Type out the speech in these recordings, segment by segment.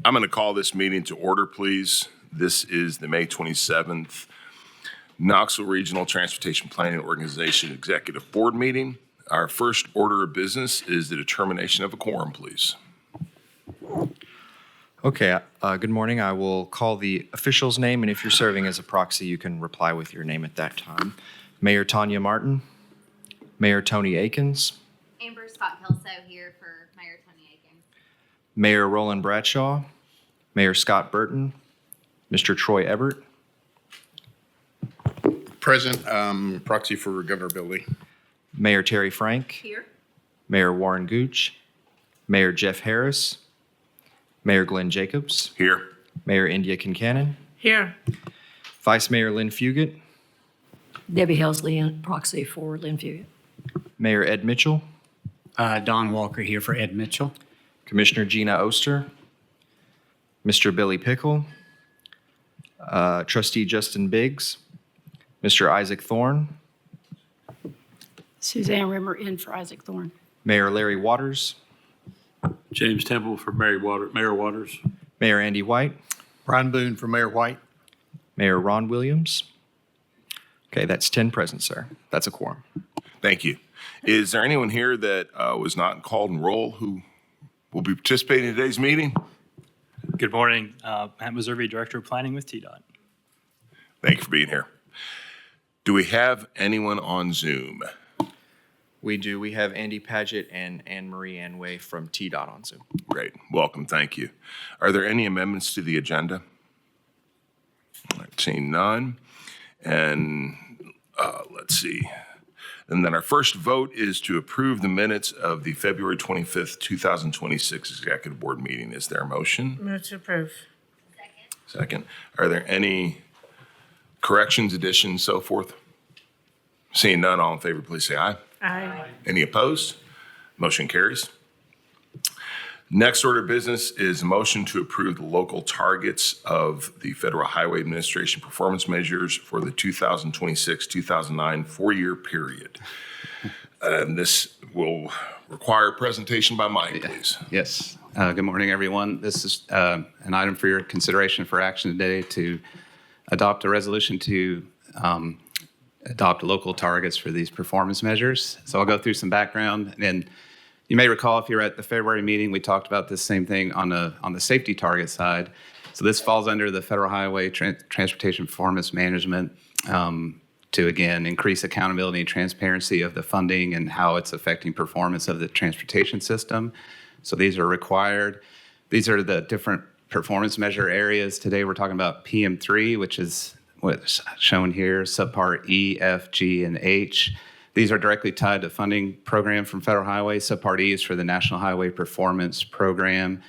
I'm going to call this meeting to order, please. This is the May 27th Knoxville Regional Transportation Planning Organization Executive Board meeting. Our first order of business is the determination of a quorum, please. Okay, good morning. I will call the official's name, and if you're serving as a proxy, you can reply with your name at that time. Mayor Tanya Martin, Mayor Tony Akins, Amber Scott Kelso here for Mayor Tony Akins. Mayor Roland Bradshaw, Mayor Scott Burton, Mr. Troy Ebert, Present, proxy for Governor Billy. Mayor Terry Frank, Here. Mayor Warren Gooch, Mayor Jeff Harris, Mayor Glenn Jacobs, Here. Mayor India Kincannon, Here. Vice Mayor Lynn Fugit, Debbie Helsley, proxy for Lynn Fugit. Mayor Ed Mitchell, Don Walker here for Ed Mitchell. Commissioner Gina Oster, Mr. Billy Pickle, Trustee Justin Biggs, Mr. Isaac Thorne, Suzanne Rimmer in for Isaac Thorne. Mayor Larry Waters, James Temple for Mayor Waters. Mayor Andy White, Ron Boone for Mayor White. Mayor Ron Williams. Okay, that's 10 present, sir. That's a quorum. Thank you. Is there anyone here that was not called in roll who will be participating in today's meeting? Good morning. Matt Meservey, Director of Planning with TDOT. Thank you for being here. Do we have anyone on Zoom? We do. We have Andy Paget and Anne Marie Anway from TDOT on Zoom. Great. Welcome. Thank you. Are there any amendments to the agenda? All right, seeing none. And let's see. And then our first vote is to approve the minutes of the February 25th, 2026 Executive Board meeting. Is there a motion? Move to approve. Second. Are there any corrections, additions, so forth? Seeing none, all in favor, please say aye. Aye. Any opposed? Motion carries. Next order of business is a motion to approve the local targets of the Federal Highway Administration performance measures for the 2026-2009 four-year period. And this will require a presentation by Mike, please. Yes. Good morning, everyone. This is an item for your consideration for action today to adopt a resolution to adopt local targets for these performance measures. So I'll go through some background. And you may recall if you were at the February meeting, we talked about this same thing on the safety target side. So this falls under the Federal Highway Transportation Performance Management to, again, increase accountability and transparency of the funding and how it's affecting performance of the transportation system. So these are required. These are the different performance measure areas. Today we're talking about PM3, which is what's shown here, subpart E, F, G, and H. These are directly tied to funding program from Federal Highway. Subpart E is for the National Highway Performance Program.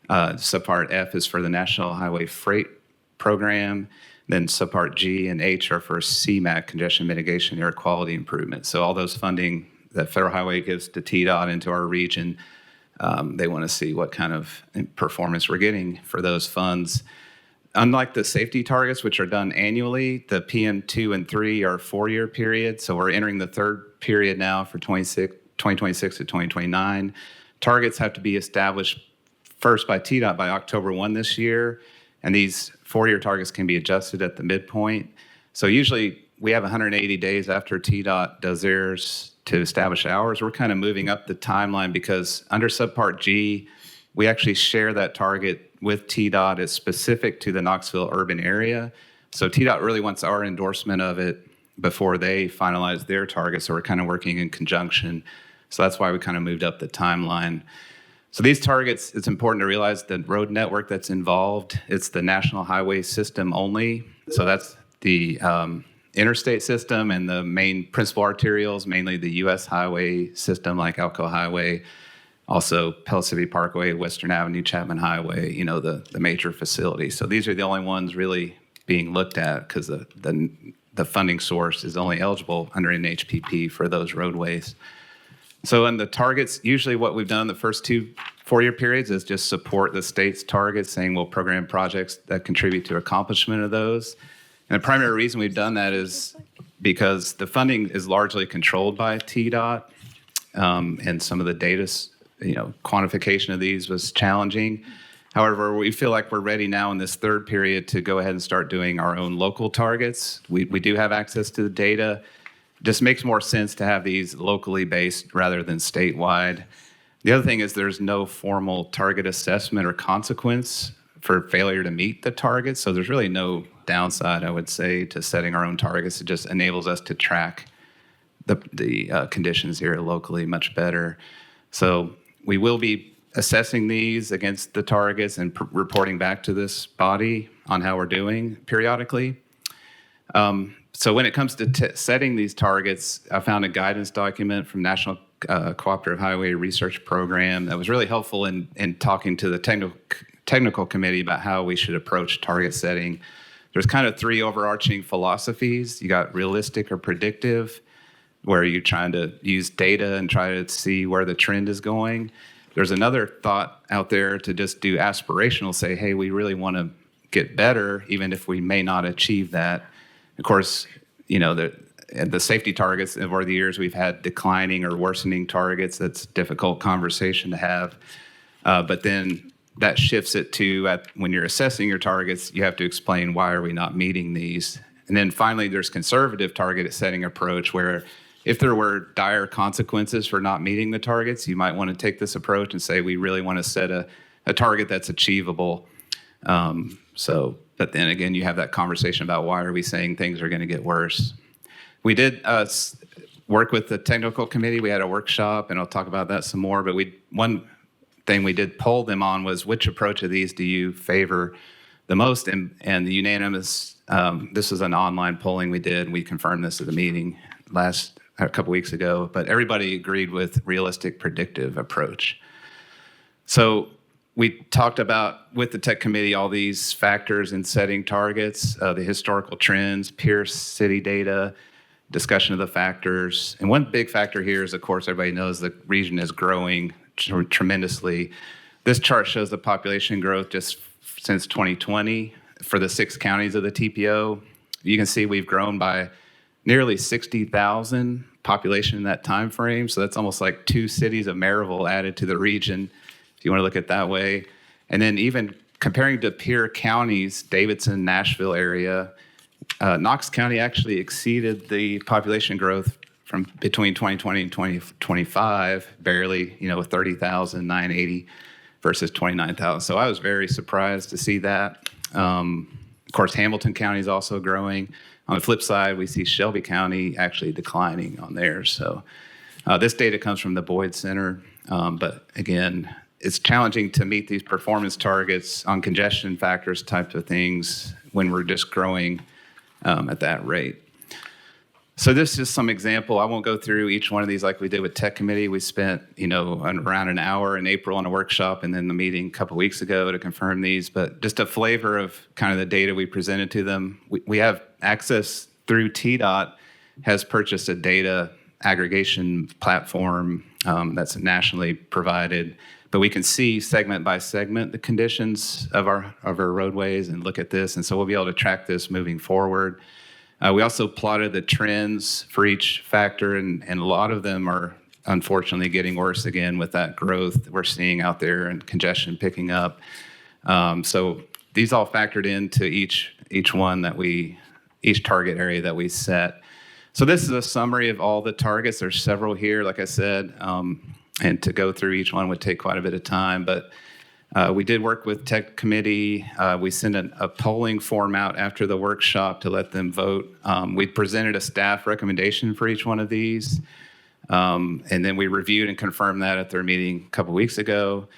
Subpart F is for the National Highway Freight Program. Then subpart G and H are for CMAQ, Congestion Mitigation, Air Quality Improvement. So all those funding that Federal Highway gives to TDOT into our region, they want to see what kind of performance we're getting for those funds. Unlike the safety targets, which are done annually, the PM2 and 3 are four-year periods. So we're entering the third period now for 2026 to 2029. Targets have to be established first by TDOT by October 1 this year. And these four-year targets can be adjusted at the midpoint. So usually we have 180 days after TDOT does theirs to establish ours. We're kind of moving up the timeline because under subpart G, we actually share that target with TDOT. It's specific to the Knoxville urban area. So TDOT really wants our endorsement of it before they finalize their targets. So we're kind of working in conjunction. So that's why we kind of moved up the timeline. So these targets, it's important to realize the road network that's involved, it's the national highway system only. So that's the interstate system and the main principal arterials, mainly the U.S. highway system like Alco Highway, also Pellissippi Parkway, Western Avenue, Chapman Highway, the major facilities. So these are the only ones really being looked at because the funding source is only eligible under NHPP for those roadways. So in the targets, usually what we've done the first two four-year periods is just support the state's targets, saying we'll program projects that contribute to accomplishment of those. And the primary reason we've done that is because the funding is largely controlled by TDOT, and some of the data, quantification of these was challenging. However, we feel like we're ready now in this third period to go ahead and start doing our own local targets. We do have access to the data. Just makes more sense to have these locally based rather than statewide. The other thing is there's no formal target assessment or consequence for failure to meet the targets. So there's really no downside, I would say, to setting our own targets. It just enables us to track the conditions here locally much better. So we will be assessing these against the targets and reporting back to this body on how we're doing periodically. So when it comes to setting these targets, I found a guidance document from National Cooperative Highway Research Program that was really helpful in talking to the technical committee about how we should approach target setting. There's kind of three overarching philosophies. You got realistic or predictive, where you're trying to use data and try to see where the trend is going. There's another thought out there to just do aspirational, say, hey, we really want to get better, even if we may not achieve that. Of course, you know, the safety targets over the years, we've had declining or worsening targets. That's a difficult conversation to have. But then that shifts it to when you're assessing your targets, you have to explain why are we not meeting these. And then finally, there's conservative target setting approach where if there were dire consequences for not meeting the targets, you might want to take this approach and say, we really want to set a target that's achievable. But then again, you have that conversation about why are we saying things are going to get worse. We did work with the technical committee. We had a workshop, and I'll talk about that some more. But one thing we did poll them on was which approach of these do you favor the most? And the unanimous, this was an online polling we did. We confirmed this at the meeting a couple weeks ago, but everybody agreed with realistic predictive approach. So we talked about with the tech committee all these factors in setting targets, the historical trends, peer city data, discussion of the factors. And one big factor here is, of course, everybody knows the region is growing tremendously. This chart shows the population growth just since 2020 for the 6 counties of the TPOe. You can see we've grown by nearly 60,000 population in that time frame. So that's almost like 2 cities of Maryville added to the region, if you want to look at it that way. And then even comparing to peer counties, Davidson, Nashville area, Knox County actually exceeded the population growth from between 2020 and 2025, barely, with 30,980 versus 29,000. So I was very surprised to see that. Of course, Hamilton County is also growing. On the flip side, we see Shelby County actually declining on theirs. So this data comes from the Boyd Center. But again, it's challenging to meet these performance targets on congestion factors types of things when we're just growing at that rate. So this is some example. I won't go through each one of these like we did with Tech Committee. We spent, around an hour in April on a workshop and then the meeting a couple weeks ago to confirm these. But just a flavor of kind of the data we presented to them. We have access through TDOT has purchased a data aggregation platform that's nationally provided. But we can see segment by segment the conditions of our roadways and look at this. And so we'll be able to track this moving forward. We also plotted the trends for each factor, and a lot of them are unfortunately getting worse again with that growth we're seeing out there and congestion picking up. So these all factored into each one each target area that we set. So this is a summary of all the targets. There's several here, like I said, and to go through each one would take quite a bit of time, but we did work with Tech Committee. We sent a polling form out after the workshop to let them vote. We presented a staff recommendation for each one of these, and then we reviewed and confirmed that at their meeting a couple weeks ago.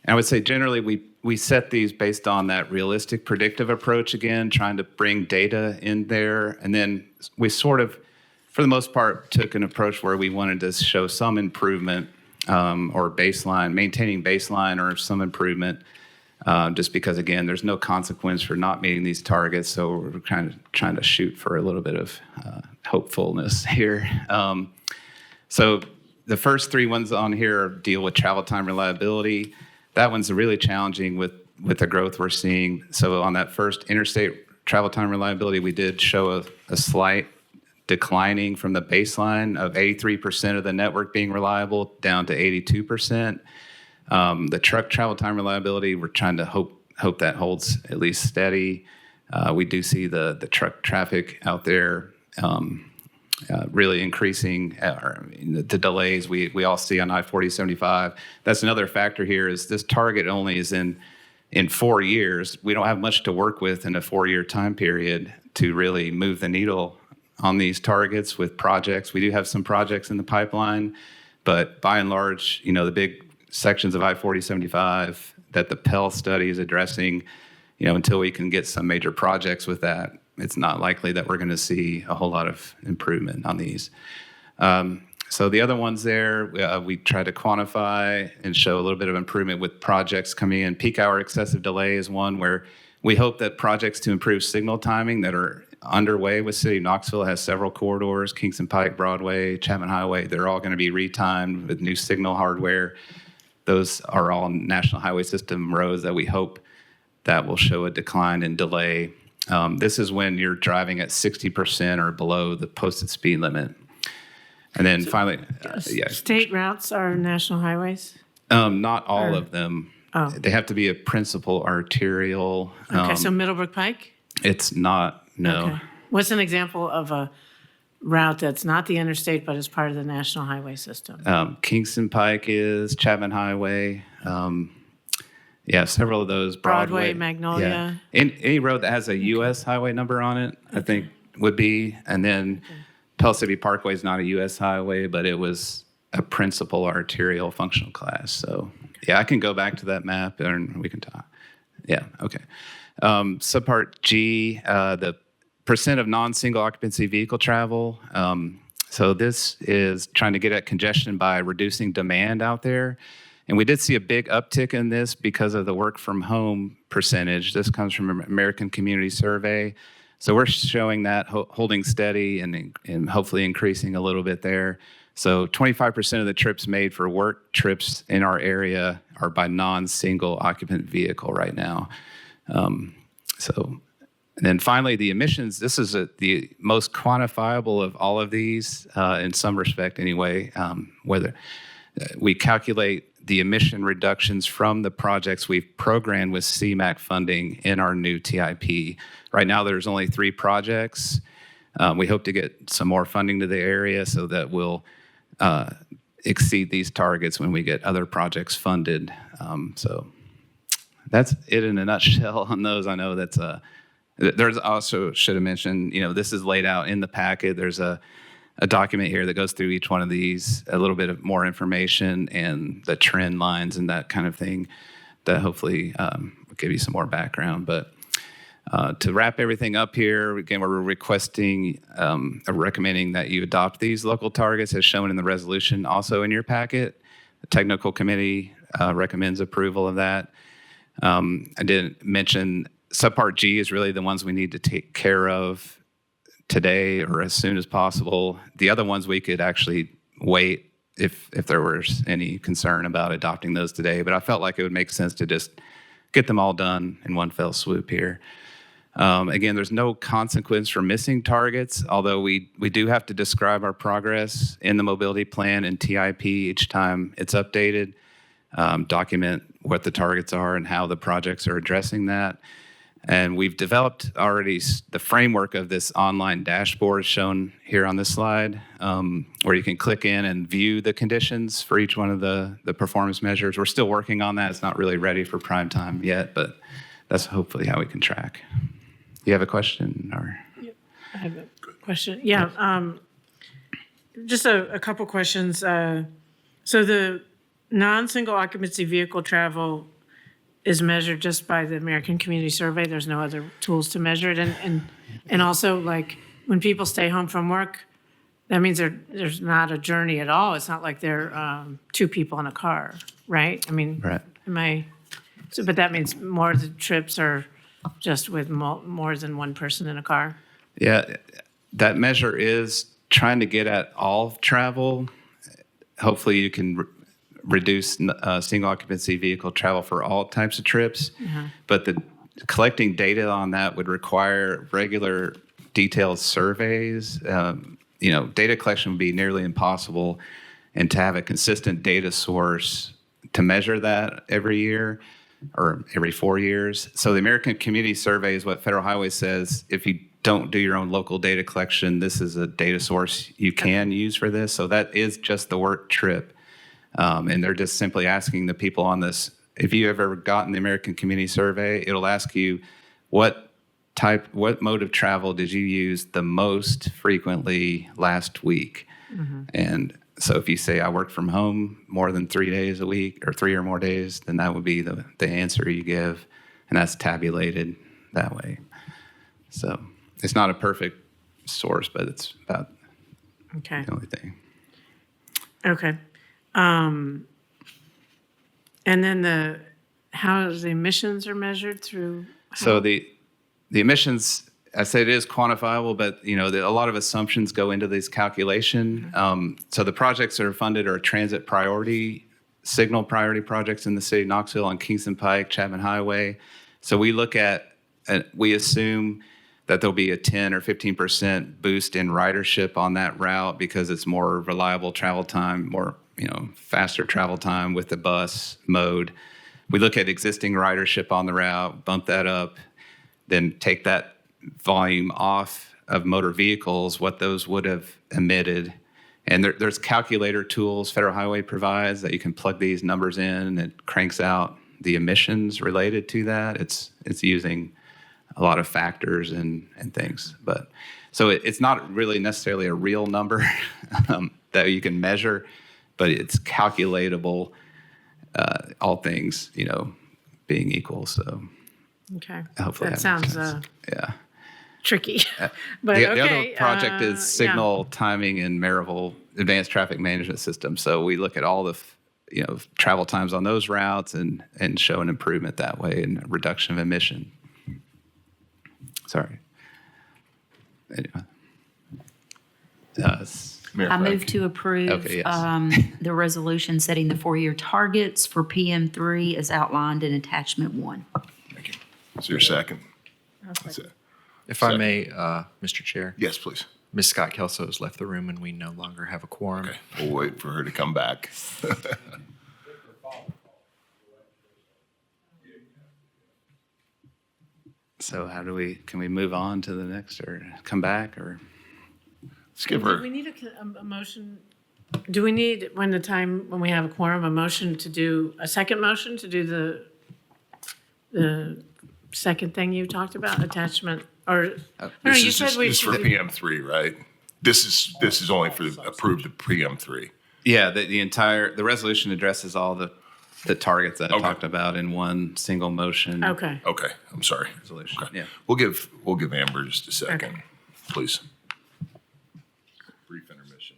And I would say generally we set these based on that realistic predictive approach again, trying to bring data in there. And then we sort of, for the most part, took an approach where we wanted to show some improvement or maintaining baseline or some improvement, just because, again, there's no consequence for not meeting these targets. So we're kind of trying to shoot for a little bit of hopefulness here. So the first 3 ones on here deal with travel time reliability. That one's really challenging with the growth we're seeing. So on that first interstate travel time reliability, we did show a slight declining from the baseline of 83% of the network being reliable down to 82%. The truck travel time reliability, we're trying to hope that holds at least steady. We do see the truck traffic out there really increasing. The delays we all see on I-40/75. That's another factor here is this target only is in 4 years. We don't have much to work with in a 4-year time period to really move the needle on these targets with projects. We do have some projects in the pipeline, but by and large, the big sections of I-40/75 that the Pell study is addressing, until we can get some major projects with that, it's not likely that we're going to see a whole lot of improvement on these. So the other ones there, we try to quantify and show a little bit of improvement with projects coming in. Peak hour excessive delay is one where we hope that projects to improve signal timing that are underway with City of Knoxville has several corridors, Kingston Pike, Broadway, Chapman Highway. They're all going to be retimed with new signal hardware. Those are all National Highway System roads that we hope that will show a decline in delay. This is when you're driving at 60% or below the posted speed limit. And then finally, State routes are national highways? not all of them. Oh. They have to be a principal arterial. Okay, so Middlebrook Pike? It's not, no. Okay. What's an example of a route that's not the interstate but is part of the national highway system? Kingston Pike is, Chapman Highway. Several of those. Broadway, Magnolia. Yeah. Any road that has a U.S. highway number on it, I think would be. And then Pell City Parkway is not a U.S. highway, but it was a principal arterial functional class. So, I can go back to that map and we can talk. Yeah, okay. Subpart G, the percent of non-single occupancy vehicle travel. So this is trying to get at congestion by reducing demand out there. And we did see a big uptick in this because of the work from home percentage. This comes from American Community Survey. So we're showing that holding steady and hopefully increasing a little bit there. So 25% of the trips made for work trips in our area are by non-single occupant vehicle right now. And then finally, the emissions. This is the most quantifiable of all of these in some respect anyway, whether we calculate the emission reductions from the projects we've programmed with CMAQ funding in our new TIP. Right now, there's only 3 projects. We hope to get some more funding to the area so that we'll exceed these targets when we get other projects funded. So that's it in a nutshell on those. I know that's there's also, should have mentioned, this is laid out in the packet. There's a document here that goes through each one of these, a little bit of more information and the trend lines and that kind of thing that hopefully will give you some more background. But to wrap everything up here, again, we're requesting, recommending that you adopt these local targets as shown in the resolution also in your packet. The technical committee recommends approval of that. I didn't mention subpart G is really the ones we need to take care of today or as soon as possible. The other ones we could actually wait if there was any concern about adopting those today. But I felt like it would make sense to just get them all done in one fell swoop here. Again, there's no consequence for missing targets, although we do have to describe our progress in the mobility plan and TIP each time it's updated, document what the targets are and how the projects are addressing that. And we've developed already the framework of this online dashboard shown here on this slide, where you can click in and view the conditions for each one of the performance measures. We're still working on that. It's not really ready for prime time yet, but that's hopefully how we can track. You have a question? Or? I have a question. Yeah, just a couple questions. So the non-single occupancy vehicle travel is measured just by the American Community Survey. There's no other tools to measure it. And also, like, when people stay home from work, that means there's not a journey at all. It's not like they're 2 people in a car, right? I mean, right. But that means more of the trips are just with more than one person in a car? Yeah, that measure is trying to get at all travel. Hopefully you can reduce single occupancy vehicle travel for all types of trips. Mm-hmm. But collecting data on that would require regular detailed surveys. Data collection would be nearly impossible. And to have a consistent data source to measure that every year or every 4 years. So the American Community Survey is what Federal Highway says. If you don't do your own local data collection, this is a data source you can use for this. So that is just the work trip. And they're just simply asking the people on this, if you have ever gotten the American Community Survey, it'll ask you what mode of travel did you use the most frequently last week? And so if you say I worked from home more than 3 days a week or 3 or more days, then that would be the answer you give. And that's tabulated that way. So it's not a perfect source, but it's about Okay. the only thing. Okay. And then how the emissions are measured through? So the emissions, I said it is quantifiable, but a lot of assumptions go into this calculation. So the projects that are funded are transit priority, signal priority projects in the city of Knoxville on Kingston Pike, Chapman Highway. So we look at, we assume that there'll be a 10 or 15% boost in ridership on that route because it's more reliable travel time, more faster travel time with the bus mode. We look at existing ridership on the route, bump that up, then take that volume off of motor vehicles, what those would have emitted. And there's calculator tools Federal Highway provides that you can plug these numbers in and it cranks out the emissions related to that. It's using a lot of factors and things. But so it's not really necessarily a real number that you can measure, but it's calculatable, all things, being equal. So Okay. hopefully That sounds yeah. tricky. But The okay. other project is yeah. signal timing and Maryville advanced traffic management system. So we look at all the travel times on those routes and show an improvement that way and a reduction of emission. Sorry. Anyway. Mayor I Flag. move to approve Okay, yes. the resolution setting the 4-year targets for PM3 as outlined in attachment 1. Thank you. Is there a second? That's it. If I Second. may, Mr. Chair, Yes, please. Ms. Scott Kelso has left the room and we no longer have a quorum. Okay, we'll wait for her to come back. So can we move on to the next or come back or? Let's give Do we her, need a motion? Do we need, when we have a quorum, a motion to do, a second motion to do the second thing you talked about, attachment, or, no, this you is said just, we this is for should. PM3, right? This is only for approved PM3. Yeah, the resolution addresses all the targets that I Okay. talked about in one single motion. Okay, Okay, I'm sorry. Resolution, Okay. yeah. We'll give Amber just a second, Okay. please. Brief intermission.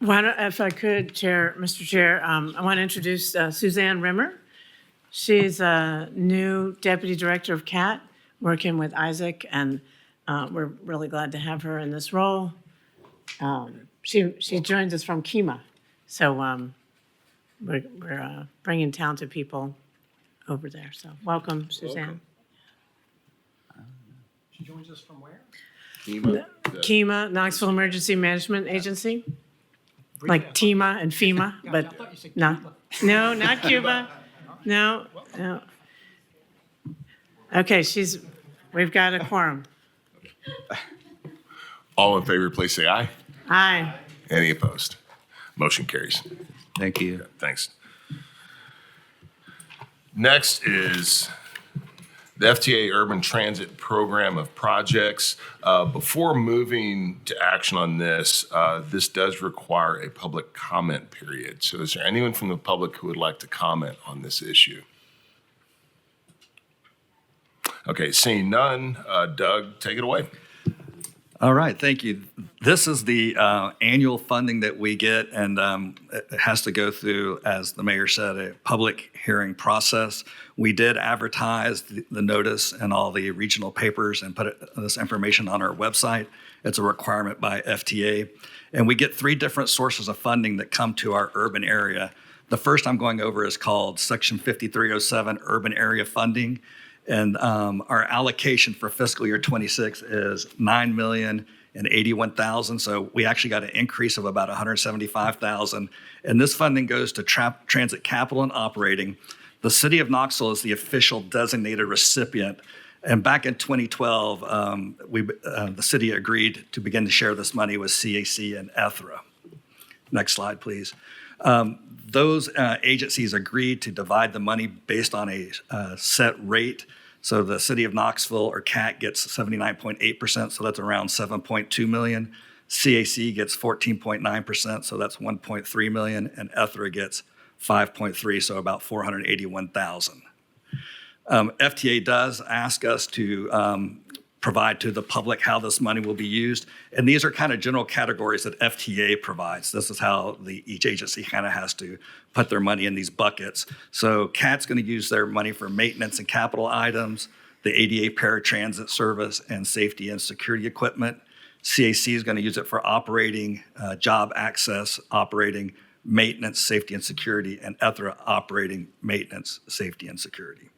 why don't, if I could, Mr. Chair, I want to introduce Suzanne Rimmer. She's a new Deputy Director of CAT, working with Isaac, and we're really glad to have her in this role. She joins us from Kima, so we're bringing talented people over there. So welcome, Suzanne. She joins us from where? Kima, Knoxville Emergency Management Agency, like TEMA and FEMA, but no, not Cuba. No. Okay, we've got a quorum. All in favor, please say aye. Aye. Any opposed? Motion carries. Thank you. Thanks. Next is the FTA Urban Transit Program of Projects. Before moving to action on this, this does require a public comment period. So is there anyone from the public who would like to comment on this issue? Okay, seeing none, Doug, take it away. All right, thank you. This is the annual funding that we get, and it has to go through, as the mayor said, a public hearing process. We did advertise the notice in all the regional papers and put this information on our website. It's a requirement by FTA. And we get 3 different sources of funding that come to our urban area. The first I'm going over is called Section 5307 Urban Area Funding. And our allocation for fiscal year 26 is $181,000. So we actually got an increase of about $175,000. And this funding goes to transit capital and operating. The city of Knoxville is the official designated recipient. And back in 2012, the city agreed to begin to share this money with CAC and ETHRA. Next slide, please. Those agencies agreed to divide the money based on a set rate. So the city of Knoxville, or CAT, gets 79.8%, so that's around $7.2 million. CAC gets 14.9%, so that's $1.3 million, and ETHRA gets 5.3, so about $481,000. FTA does ask us to provide to the public how this money will be used. And these are kind of general categories that FTA provides. This is how each agency kind of has to put their money in these buckets. So CAT's going to use their money for maintenance and capital items, the ADA paratransit service, and safety and security equipment. CAC is going to use it for operating, job access, operating, maintenance, safety and security, and ETHRA operating, maintenance, safety and security.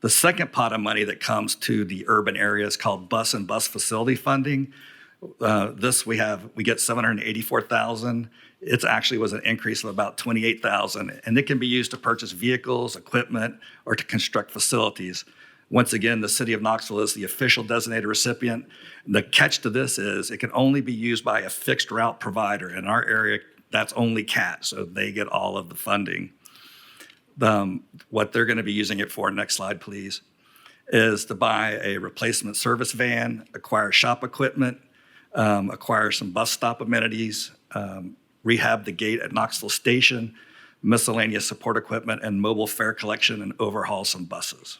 The second pot of money that comes to the urban area is called bus and bus facility funding. This we get $784,000. It actually was an increase of about $28,000, and it can be used to purchase vehicles, equipment, or to construct facilities. Once again, the city of Knoxville is the official designated recipient. The catch to this is it can only be used by a fixed route provider. In our area, that's only CAT, so they get all of the funding. What they're going to be using it for, next slide please, is to buy a replacement service van, acquire shop equipment, acquire some bus stop amenities, rehab the gate at Knoxville Station, miscellaneous support equipment, and mobile fare collection and overhaul some buses.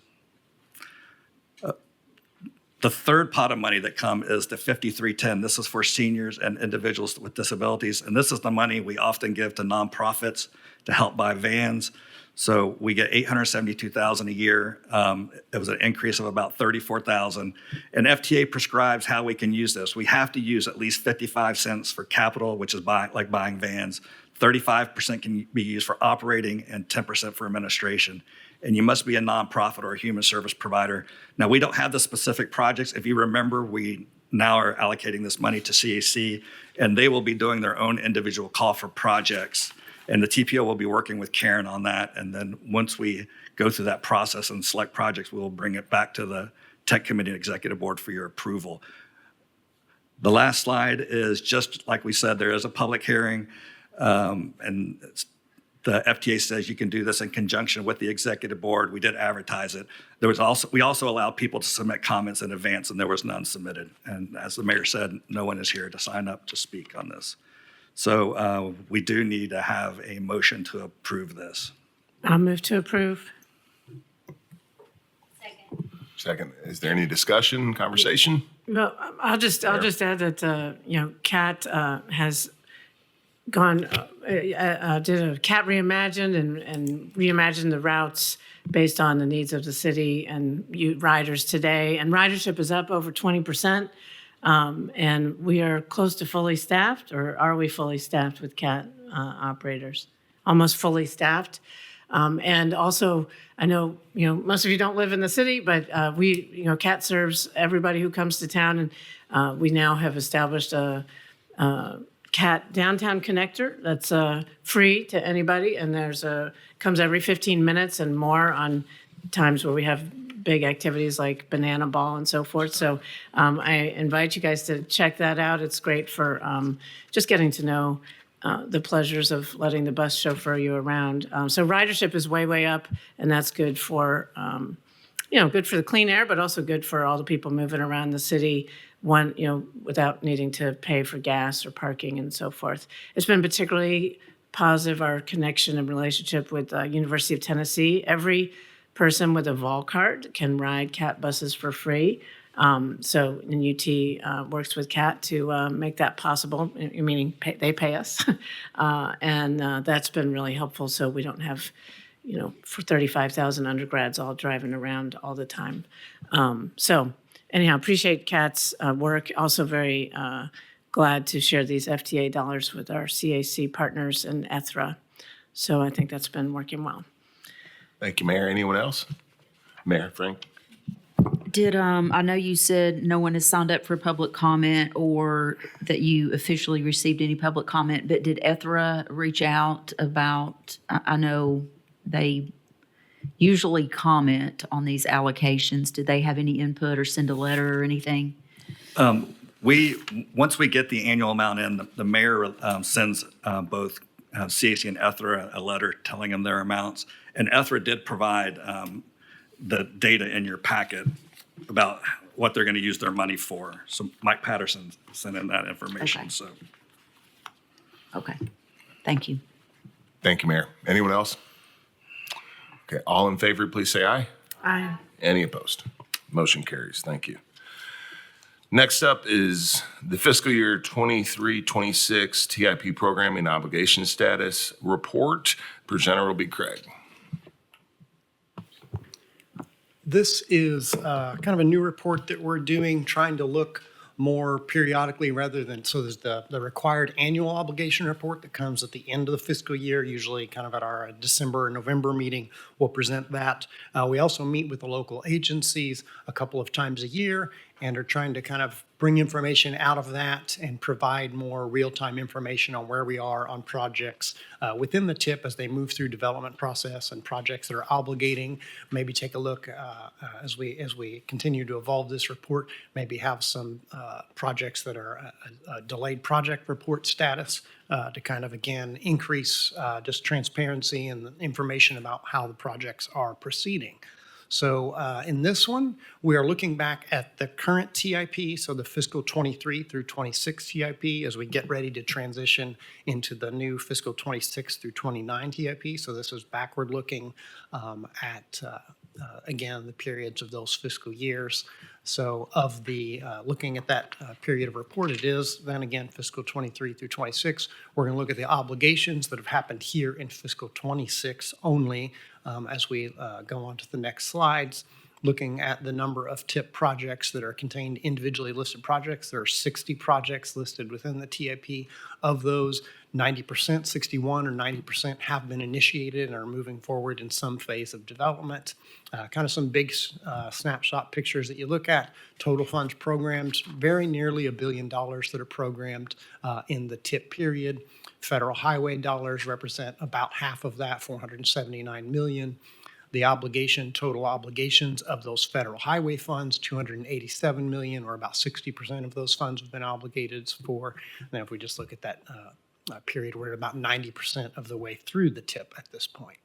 The third pot of money that comes is the 5310. This is for seniors and individuals with disabilities. And this is the money we often give to nonprofits to help buy vans. So we get $872,000 a year. It was an increase of about $34,000. And FTA prescribes how we can use this. We have to use at least 55 cents for capital, which is like buying vans. 35% can be used for operating and 10% for administration. And you must be a nonprofit or a human service provider. Now, we don't have the specific projects. If you remember, we now are allocating this money to CAC, and they will be doing their own individual call for projects. And the TPO will be working with Karen on that. And then once we go through that process and select projects, we will bring it back to the Tech Committee and Executive Board for your approval. The last slide is just like we said, there is a public hearing, and the FTA says you can do this in conjunction with the Executive Board. We did advertise it. We also allowed people to submit comments in advance, and there was none submitted. And as the mayor said, no one is here to sign up to speak on this. So we do need to have a motion to approve this. I'll move to approve. Second, is there any discussion, conversation? Well, I'll just add that CAT has gone did a CAT reimagined and reimagined the routes based on the needs of the city and riders today. And ridership is up over 20%. And we are close to fully staffed, or are we fully staffed with CAT operators? Almost fully staffed. And also, I know, most of you don't live in the city, but CAT serves everybody who comes to town. And we now have established a CAT downtown connector that's free to anybody. And comes every 15 minutes and more on times where we have big activities like Banana Ball and so forth. So I invite you guys to check that out. It's great for just getting to know the pleasures of letting the bus chauffeur you around. So ridership is way, way up, and that's good for, good for the clean air, but also good for all the people moving around the city, without needing to pay for gas or parking and so forth. It's been particularly positive, our connection and relationship with University of Tennessee. Every person with a vol card can ride CAT buses for free. So UT works with CAT to make that possible, meaning they pay us. And that's been really helpful, so we don't have, for 35,000 undergrads all driving around all the time. So anyhow, appreciate CAT's work. Also very glad to share these FTA dollars with our CAC partners and ETHRA. So I think that's been working well. Thank you, Mayor. Anyone else? Mayor Frank? Did, I know you said no one has signed up for public comment or that you officially received any public comment, but did Ethra reach out about, I know they usually comment on these allocations. Did they have any input or send a letter or anything? Once we get the annual amount in, the mayor sends both CAC and Ethra a letter telling them their amounts. And Ethra did provide the data in your packet about what they're going to use their money for. So Mike Patterson sent in that information, Okay. so. Okay, thank you. Thank you, Mayor. Anyone else? Okay, all in favor, please say aye. Aye. Any opposed? Motion carries. Thank you. Next up is the fiscal year 23-26 TIP programming obligation status report. Presenter will be Craig. This is kind of a new report that we're doing, trying to look more periodically rather than, so there's the required annual obligation report that comes at the end of the fiscal year, usually kind of at our December or November meeting, we'll present that. We also meet with the local agencies a couple of times a year and are trying to kind of bring information out of that and provide more real-time information on where we are on projects within the TIP as they move through development process and projects that are obligating. Maybe take a look as we continue to evolve this report, maybe have some projects that are a delayed project report status to kind of, again, increase just transparency and information about how the projects are proceeding. So in this one, we are looking back at the current TIP, so the fiscal 23 through 26 TIP, as we get ready to transition into the new fiscal 26 through 29 TIP. So this is backward looking at, again, the periods of those fiscal years. So of the, looking at that period of report, it is then again fiscal 23 through 26. We're going to look at the obligations that have happened here in fiscal 26 only as we go on to the next slides. Looking at the number of TIP projects that are contained individually listed projects. There are 60 projects listed within the TIP. Of those, 90%, 61 or 90% have been initiated and are moving forward in some phase of development. Kind of some big snapshot pictures that you look at. Total funds programmed, very nearly $1 billion that are programmed in the TIP period. Federal highway dollars represent about half of that, $479 million. The total obligations of those federal highway funds, $287 million, or about 60% of those funds have been obligated for. And then if we just look at that period, we're at about 90% of the way through the TIP at this point.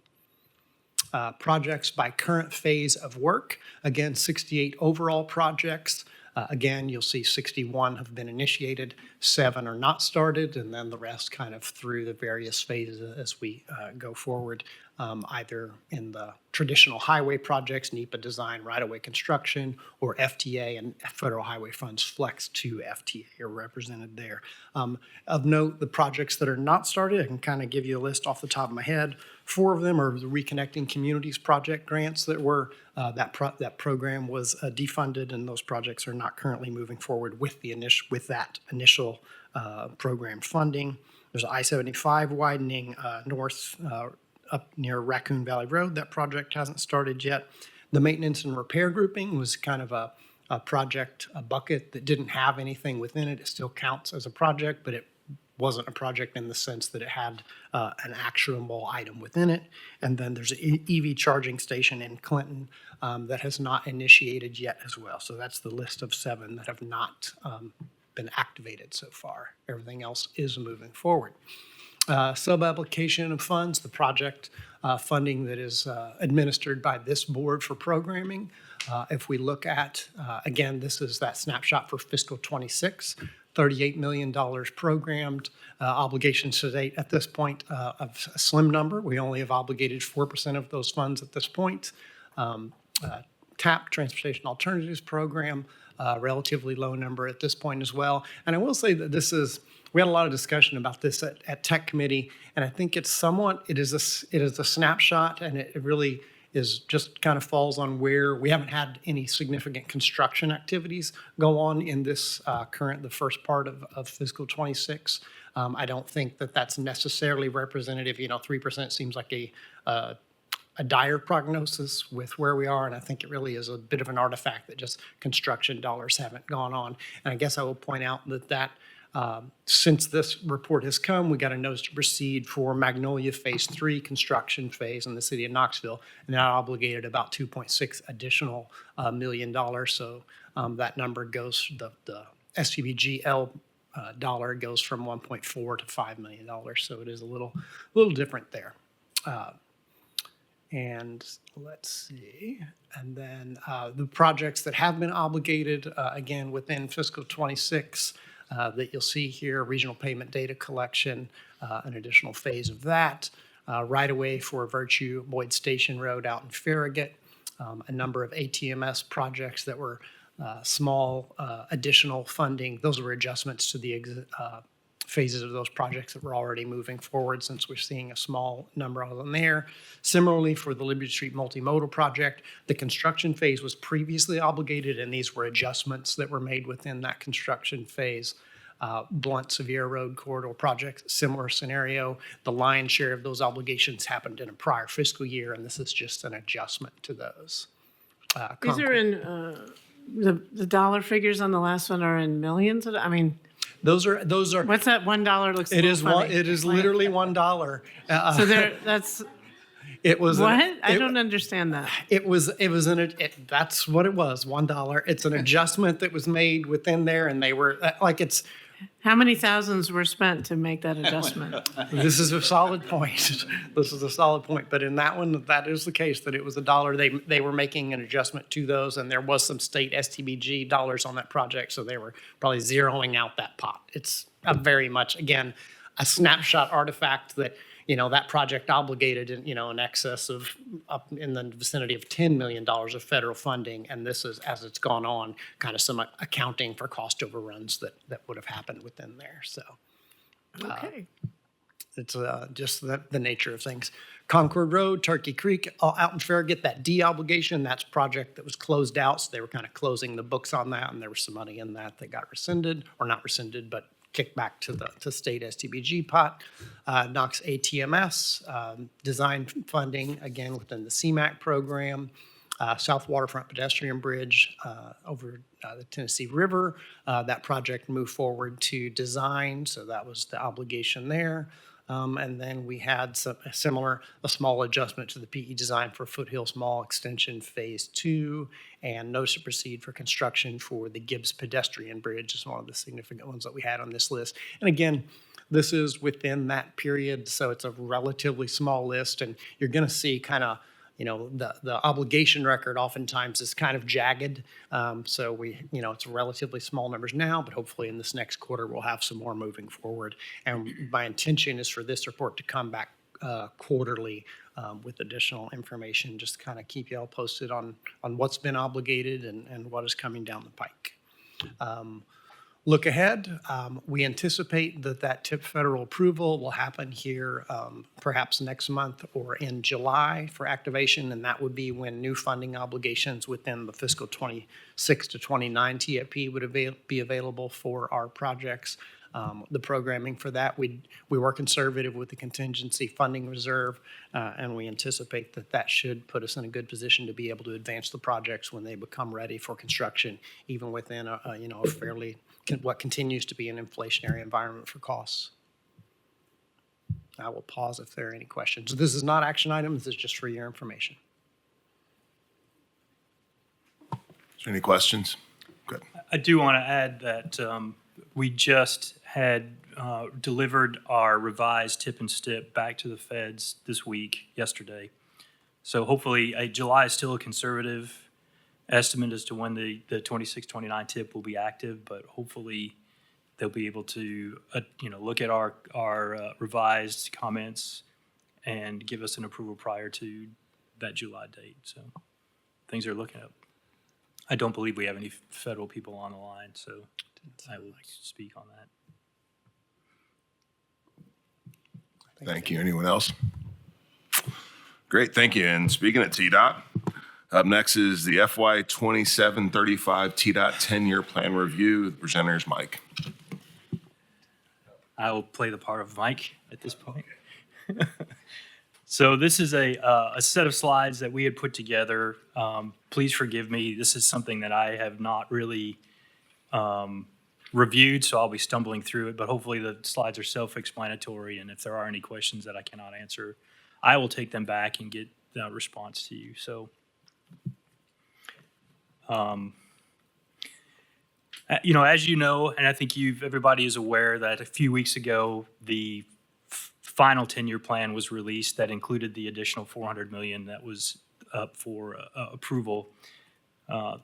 Projects by current phase of work, again, 68 overall projects. Again, you'll see 61 have been initiated, 7 are not started, and then the rest kind of through the various phases as we go forward, either in the traditional highway projects, NEPA design, right-of-way construction, or FTA and federal highway funds flex to FTA are represented there. Of note, the projects that are not started, I can kind of give you a list off the top of my head. 4 of them are the Reconnecting Communities project grants that were, that program was defunded, and those projects are not currently moving forward with that initial program funding. There's I-75 widening north up near Raccoon Valley Road. That project hasn't started yet. The maintenance and repair grouping was kind of a project, a bucket that didn't have anything within it. It still counts as a project, but it wasn't a project in the sense that it had an actionable item within it. And then there's an EV charging station in Clinton that has not initiated yet as well. So that's the list of 7 that have not been activated so far. Everything else is moving forward. Sub-application of funds, the project funding that is administered by this board for programming. If we look at, again, this is that snapshot for fiscal 26, $38 million programmed. Obligations to date at this point of a slim number. We only have obligated 4% of those funds at this point. TAP, Transportation Alternatives Program, relatively low number at this point as well. And I will say that we had a lot of discussion about this at Tech Committee, and I think it is a snapshot, and it really is just kind of falls on where we haven't had any significant construction activities go on in this the first part of fiscal 26. I don't think that that's necessarily representative. 3% seems like a a dire prognosis with where we are, and I think it really is a bit of an artifact that just construction dollars haven't gone on. And I guess I will point out that since this report has come, we got a notice to proceed for Magnolia Phase 3 construction phase in the city of Knoxville, and that obligated about $2.6 additional million dollars. So that number goes, the SCBGL dollar goes from 1.4 to $5 million. So it is a little different there. And let's see, and then the projects that have been obligated, again, within fiscal 26, that you'll see here, regional payment data collection, an additional phase of that, right away for Virtue Boyd Station Road out in Farragut, a number of ATMS projects that were small additional funding. Those were adjustments to the phases of those projects that were already moving forward, since we're seeing a small number of them there. Similarly, for the Liberty Street Multimodal Project, the construction phase was previously obligated, and these were adjustments that were made within that construction phase. Blunt Sevier Road Corridor Project, similar scenario. The lion's share of those obligations happened in a prior fiscal year, and this is just an adjustment to those. These are in, the dollar figures on the last one are in millions? I mean, Those are. what's that $1 looks a It little is funny. it is literally $1. So there, that's, It was what? I don't understand that. That's what it was, $1. It's an adjustment that was made within there, and they were it's. How many thousands were spent to make that adjustment? This is a solid point. This is a solid point. But in that one, that is the case, that it was $1. They were making an adjustment to those, and there was some state STBG dollars on that project, so they were probably zeroing out that pot. It's a very much, again, a snapshot artifact that, that project obligated in excess of up in the vicinity of $10 million of federal funding. And this is, as it's gone on, kind of some accounting for cost overruns that would have happened within there. So Okay. it's just the nature of things. Concord Road, Turkey Creek, out in Farragut, that de-obligation, that's a project that was closed out. So they were kind of closing the books on that, and there was some money in that got rescinded, or not rescinded, but kicked back to state STBG pot. Knox ATMS, design funding, again, within the CMAQ program. South Waterfront Pedestrian Bridge over the Tennessee River. That project moved forward to design, so that was the obligation there. And then we had a small adjustment to the PE design for Foothills Mall Extension Phase 2, and notice to proceed for construction for the Gibbs Pedestrian Bridge is one of the significant ones that we had on this list. And again, this is within that period, so it's a relatively small list, and you're going to see kind of, the obligation record oftentimes is kind of jagged. So it's relatively small numbers now, but hopefully in this next quarter, we'll have some more moving forward. And my intention is for this report to come back quarterly with additional information, just to kind of keep you all posted on what's been obligated and what is coming down the pike. Look ahead, we anticipate that TIP federal approval will happen here perhaps next month or in July for activation, and that would be when new funding obligations within the fiscal 26 to 29 TIP would be available for our projects. The programming for that, we were conservative with the contingency funding reserve, and we anticipate that should put us in a good position to be able to advance the projects when they become ready for construction, even within a fairly, what continues to be an inflationary environment for costs. I will pause if there are any questions. This is not action item, this is just for your information. Is there any questions? Good. I do want to add that we just had delivered our revised tip and stip back to the feds this week, yesterday. So hopefully, July is still a conservative estimate as to when the 26-29 tip will be active, but hopefully they'll be able to look at our revised comments and give us an approval prior to that July date. So things are looking up. I don't believe we have any federal people on the line, so I will speak on that. Thank you. Anyone else? Great, thank you. And speaking at TDOT, up next is the FY 2735 TDOT 10-year plan review. The presenter is Mike. I will play the part of Mike at this point. So this is a set of slides that we had put together. Please forgive me. This is something that I have not really reviewed, so I'll be stumbling through it, but hopefully the slides are self-explanatory, and if there are any questions that I cannot answer, I will take them back and get a response to you. So, as you know, and I think everybody is aware that a few weeks ago, the final 10-year plan was released that included the additional $400 million that was up for approval.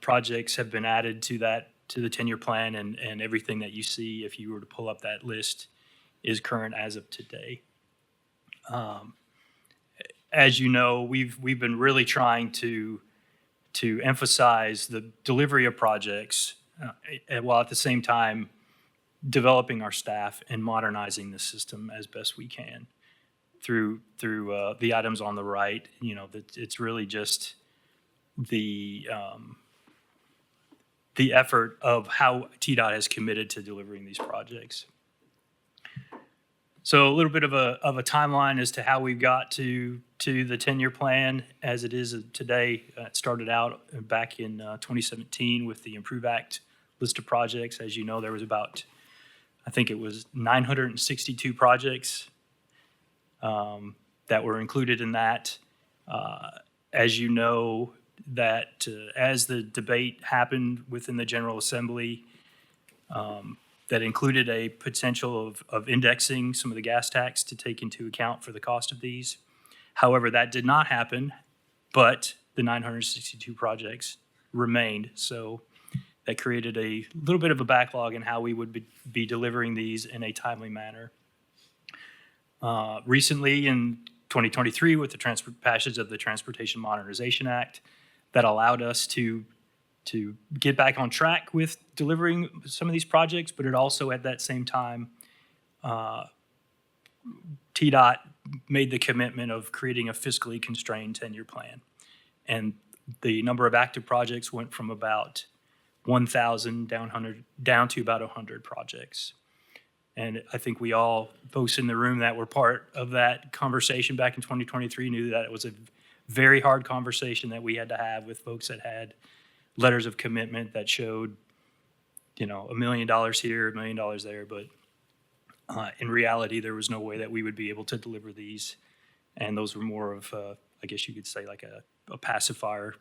Projects have been added to the 10-year plan, and everything that you see, if you were to pull up that list, is current as of today. As you know, we've been really trying to emphasize the delivery of projects while at the same time developing our staff and modernizing the system as best we can through the items on the right. It's really just the effort of how TDOT has committed to delivering these projects. So a little bit of a timeline as to how we got to the 10-year plan as it is today. It started out back in 2017 with the Improve Act list of projects. As you know, there was about, I think it was 962 projects that were included in that. As you know, that as the debate happened within the General Assembly, that included a potential of indexing some of the gas tax to take into account for the cost of these. However, that did not happen, but the 962 projects remained. So that created a little bit of a backlog in how we would be delivering these in a timely manner. Recently, in 2023, with the passage of the Transportation Modernization Act, that allowed us to get back on track with delivering some of these projects, but it also at that same time, TDOT made the commitment of creating a fiscally constrained 10-year plan. And the number of active projects went from about 1,000 down to about 100 projects. And I think we all, folks in the room that were part of that conversation back in 2023, knew that it was a very hard conversation that we had to have with folks that had letters of commitment that showed, $1 million here, $1 million there, but in reality, there was no way that we would be able to deliver these. And those were more of, I guess you could say, like a pacifier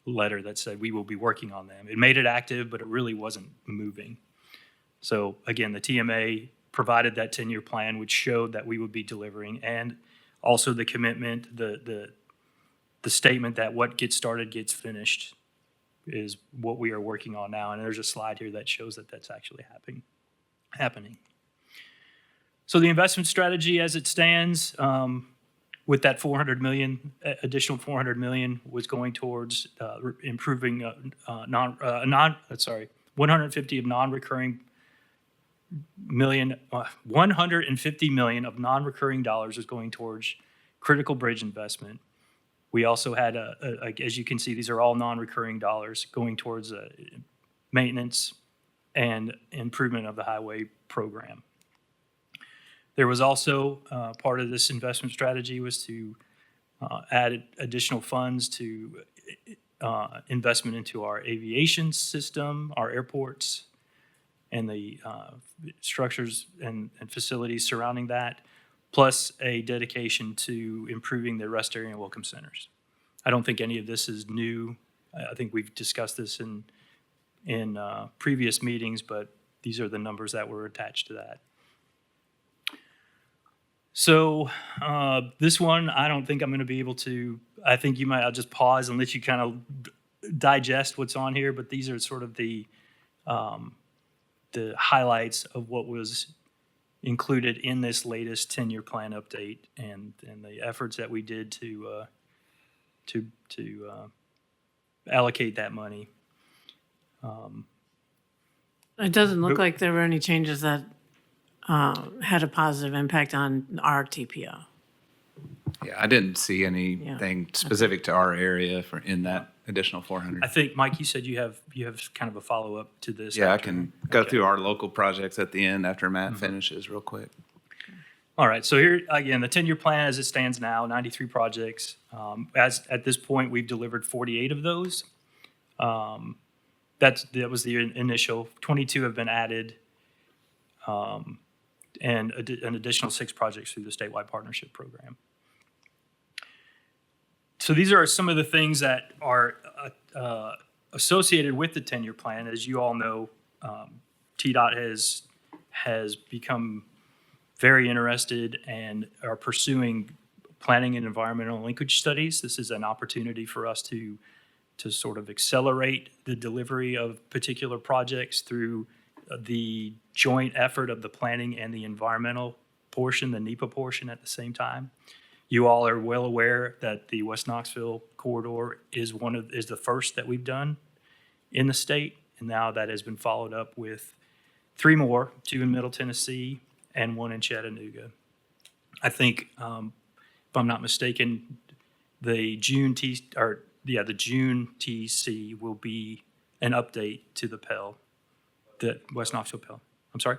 letter that said we will be working on them. It made it active, but it really wasn't moving. So again, the TMA provided that 10-year plan, which showed that we would be delivering, and also the commitment, the statement that what gets started gets finished is what we are working on now. And there's a slide here that shows that that's actually happening. So the investment strategy as it stands, with that additional $400 million was going towards improving 150 of non-recurring million, 150 million of non-recurring dollars is going towards critical bridge investment. We also had, as you can see, these are all non-recurring dollars going towards maintenance and improvement of the highway program. There was also part of this investment strategy was to add additional funds to investment into our aviation system, our airports, and the structures and facilities surrounding that, plus a dedication to improving the rest area and welcome centers. I don't think any of this is new. I think we've discussed this in previous meetings, but these are the numbers that were attached to that. So this one, I don't think I'm going to be able to, I'll just pause and let you kind of digest what's on here, but these are sort of the highlights of what was included in this latest 10-year plan update and the efforts that we did to allocate that money. It doesn't look like there were any changes that had a positive impact on our TPO. Yeah, I didn't see anything specific to our area in that additional 400. I think, Mike, you said you have kind of a follow-up to this. Yeah, I can go through our local projects at the end after Matt finishes real quick. All right, so here, again, the 10-year plan as it stands now, 93 projects. As at this point, we've delivered 48 of those. That was the initial. 22 have been added, and an additional 6 projects through the statewide partnership program. So these are some of the things that are associated with the 10-year plan. As you all know, TDOT has become very interested and are pursuing planning and environmental linkage studies. This is an opportunity for us to sort of accelerate the delivery of particular projects through the joint effort of the planning and the environmental portion, the NEPA portion at the same time. You all are well aware that the West Knoxville corridor is the first that we've done in the state, and now that has been followed up with 3 more, 2 in Middle Tennessee and 1 in Chattanooga. I think, if I'm not mistaken, the June TC will be an update to the Pell, the West Knoxville Pell. I'm sorry?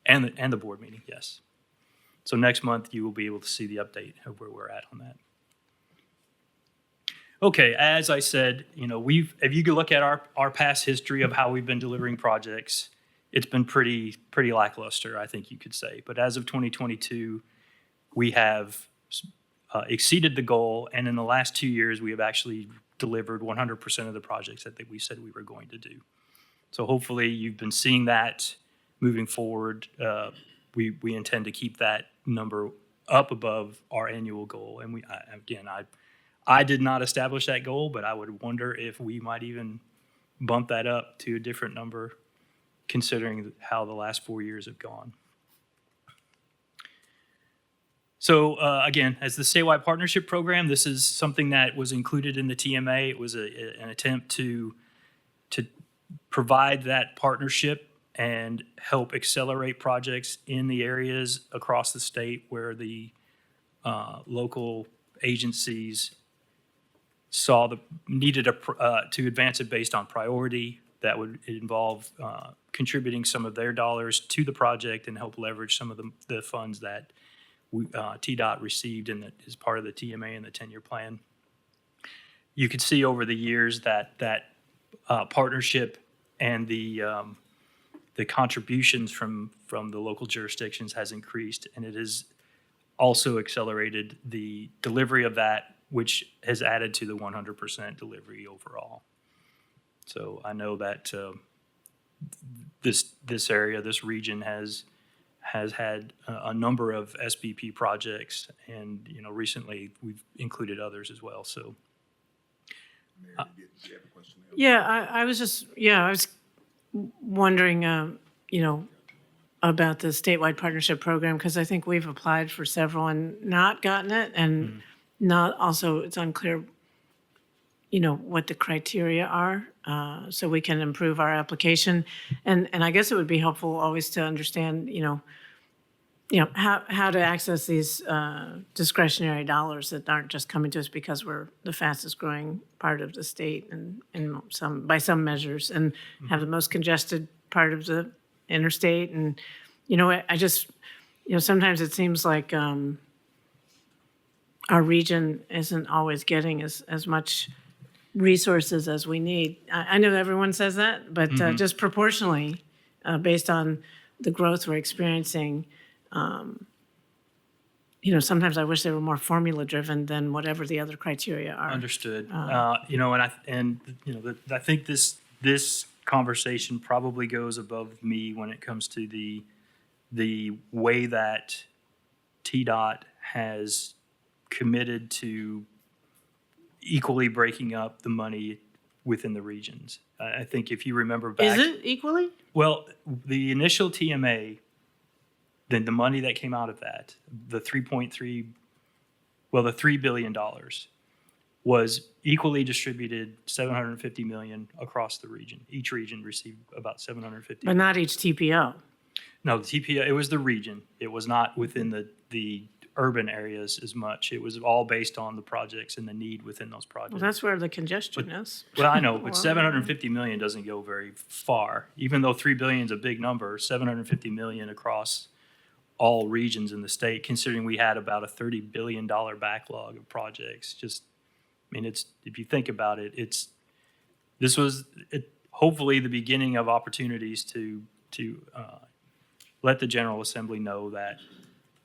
And the board meeting, yes. So next month, you will be able to see the update of where we're at on that. Okay, as I said, if you could look at our past history of how we've been delivering projects, it's been pretty lackluster, I think you could say. But as of 2022, we have exceeded the goal, and in the last 2 years, we have actually delivered 100% of the projects that we said we were going to do. So hopefully, you've been seeing that moving forward. We intend to keep that number up above our annual goal. And I did not establish that goal, but I would wonder if we might even bump that up to a different number, considering how the last 4 years have gone. So again, as the statewide partnership program, this is something that was included in the TMA. It was an attempt to provide that partnership and help accelerate projects in the areas across the state where the local agencies saw needed to advance it based on priority. That would involve contributing some of their dollars to the project and help leverage some of the funds that TDOT received and that is part of the TMA and the 10-year plan. You could see over the years that partnership and the contributions from the local jurisdictions has increased, and it has also accelerated the delivery of that, which has added to the 100% delivery overall. So I know that this area, this region has had a number of SBP projects, and recently we've included others as well. So, I was wondering, about the statewide partnership program, because I think we've applied for several and not gotten it, and not also it's unclear, what the criteria are, so we can improve our application. And I guess it would be helpful always to understand, how to access these discretionary dollars that aren't just coming to us because we're the fastest growing part of the state and by some measures, and have the most congested part of the interstate. And, I just, sometimes it seems like our region isn't always getting as much resources as we need. I know everyone says that, but just proportionally, based on the growth we're experiencing, sometimes I wish they were more formula driven than whatever the other criteria are. Understood. I think this conversation probably goes above me when it comes to the way that TDOT has committed to equally breaking up the money within the regions. I think if you remember back... Is it equally? Well, the initial TMA, then the money that came out of that, the $3 billion was equally distributed, $750 million across the region. Each region received about $750 But not each TPO. No, the TPO, it was the region. It was not within the urban areas as much. It was all based on the projects and the need within those projects. Well, that's where the congestion is. Well, I know, but $750 million doesn't go very far. Even though $3 billion is a big number, $750 million across all regions in the state, considering we had about a $30 billion backlog of projects. Just, I mean, it's, if you think about it, this was hopefully the beginning of opportunities to let the General Assembly know that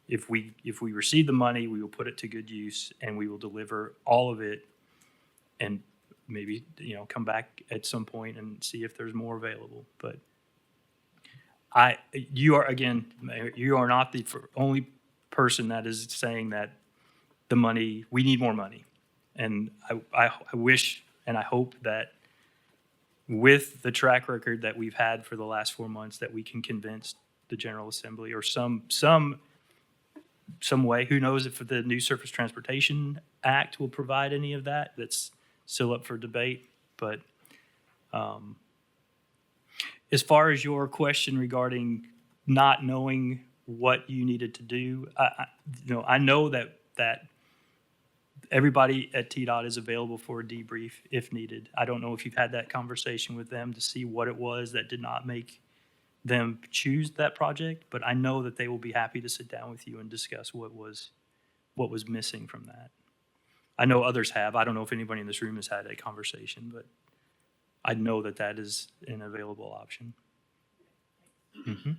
if we receive the money, we will put it to good use and we will deliver all of it, and maybe, come back at some point and see if there's more available. But you are not the only person that is saying that we need more money. And I wish and I hope that with the track record that we've had for the last 4 months, that we can convince the General Assembly or some way, who knows if the new Surface Transportation Act will provide any of that. That's still up for debate. But as far as your question regarding not knowing what you needed to do, I know that everybody at TDOT is available for a debrief if needed. I don't know if you've had that conversation with them to see what it was that did not make them choose that project, but I know that they will be happy to sit down with you and discuss what was missing from that. I know others have. I don't know if anybody in this room has had a conversation, but I know that is an available option. Mm-hmm.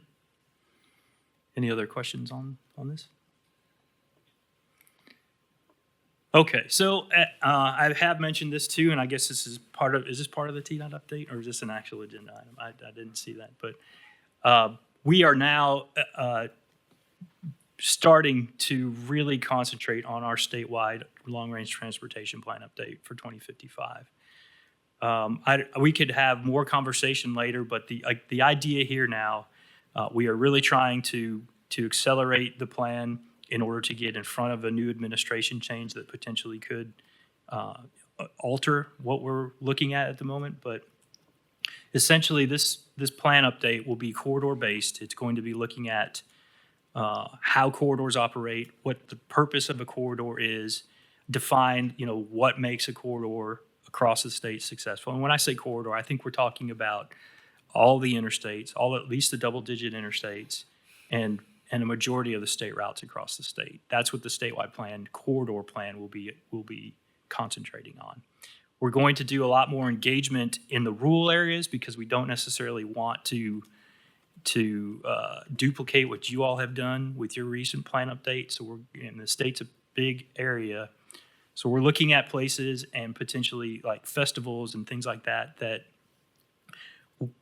Any other questions on this? Okay, so I have mentioned this too, and I guess this is is this part of the TDOT update, or is this an actual agenda item? I didn't see that, but we are now starting to really concentrate on our statewide long-range transportation plan update for 2055. We could have more conversation later, but the idea here now, we are really trying to accelerate the plan in order to get in front of a new administration change that potentially could alter what we're looking at the moment. But essentially, this plan update will be corridor-based. It's going to be looking at how corridors operate, what the purpose of a corridor is, define, what makes a corridor across the state successful. And when I say corridor, I think we're talking about all the interstates, at least the double-digit interstates, and a majority of the state routes across the state. That's what the statewide corridor plan will be concentrating on. We're going to do a lot more engagement in the rural areas because we don't necessarily want to duplicate what you all have done with your recent plan update. So the state's a big area. So we're looking at places and potentially like festivals and things like that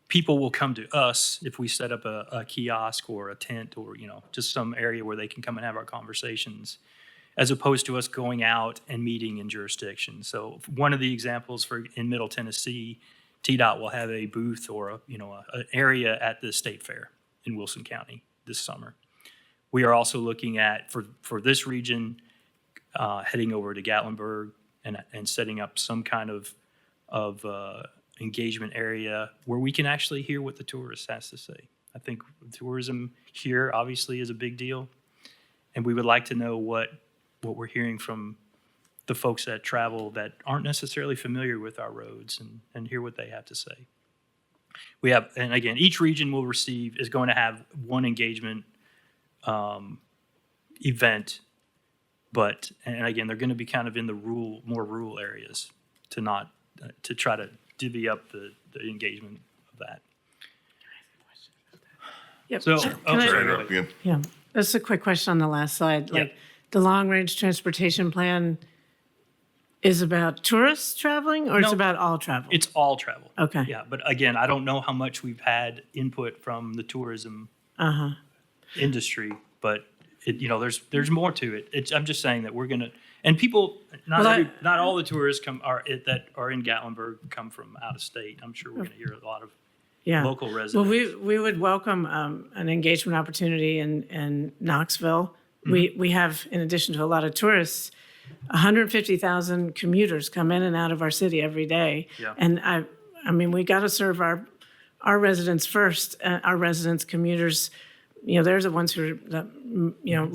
people will come to us if we set up a kiosk or a tent or, just some area where they can come and have our conversations, as opposed to us going out and meeting in jurisdictions. So one of the examples in Middle Tennessee, TDOT will have a booth or an area at the state fair in Wilson County this summer. We are also looking at, for this region, heading over to Gatlinburg and setting up some kind of engagement area where we can actually hear what the tourist has to say. I think tourism here obviously is a big deal, and we would like to know what we're hearing from the folks that travel that aren't necessarily familiar with our roads and hear what they have to say. And again, each region is going to have one engagement event, and again, they're going to be kind of in the more rural areas to try to divvy up the engagement of that. Yep. So, Can Sorry, go ahead. Yeah, that's a quick question on the last slide. Yeah. The long-range transportation plan is about tourists traveling, or it's No. about all travel? It's all travel. Okay. Yeah, but again, I don't know how much we've had input from the tourism industry, but there's more to it. I'm just saying that we're gonna, and people, not all the tourists that are in Gatlinburg come from out of state. I'm sure we're gonna hear a lot of local residents. Well, we would welcome an engagement opportunity in Knoxville. Mm-hmm. We have, in addition to a lot of tourists, 150,000 commuters come in and out of our city every day. Yeah. And I mean, we got to serve our residents first. Our residents, commuters, they're the ones who are,